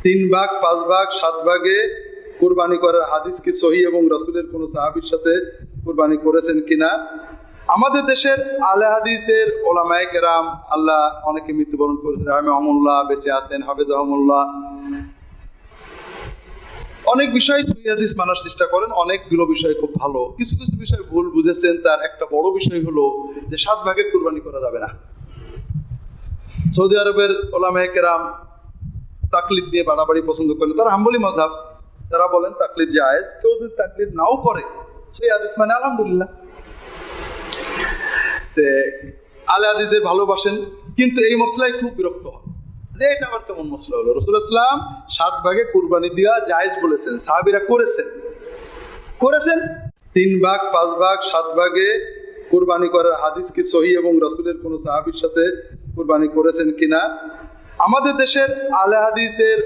3 ভাগ 5 ভাগ 7 ভাগে কুরবানি করার হাদিস কি সহি এবং রাসূলের কোন সাহাবীর সাথে কুরবানি করেছেন কিনা? আমাদের দেশের আলে হাদিসের ওলামায়ে কেরাম, আল্লাহ অনেকে মৃত্যুবরণ করেছেন, রাহিমাহুল্লাহ বেঁচে আছেন, হাফেজাহুল্লাহ, অনেক বিষয় সহিহ হাদিস মানার চেষ্টা করেন, অনেকগুলো বিষয় খুব ভালো। কিছু কিছু বিষয় ভুল বুঝেছেন। তার একটা বড় বিষয় হলো যে 7 ভাগে কুরবানি করা যাবে না। সৌদি আরবের ওলামায়ে কেরাম তাকলিদ দিয়ে বাড়াবাড়ি পছন্দ করেন। তারা হাম্বলি মাযহাব, তারা বলেন তাকলিদ জায়েজ। কেউ যদি তাকলিদ নাও করে সেই হাদিস মানে আলহামদুলিল্লাহ। আলে হাদিসদের ভালোবাসেন, কিন্তু এই মসলায় খুব বিরক্ত হন যে এটা আবার কেমন মসলা হলো। রাসূলুল্লাহ সাল্লাল্লাহু আলাইহি ওয়াসাল্লাম 7 ভাগে কুরবানি দেওয়া জায়েজ বলেছেন, সাহাবীরা করেছেন। 3 ভাগ 5 ভাগ 7 ভাগে কুরবানি করার হাদিস কি সহি এবং রাসূলের কোন সাহাবীর সাথে কুরবানি করেছেন কিনা? আমাদের দেশের আলে হাদিসের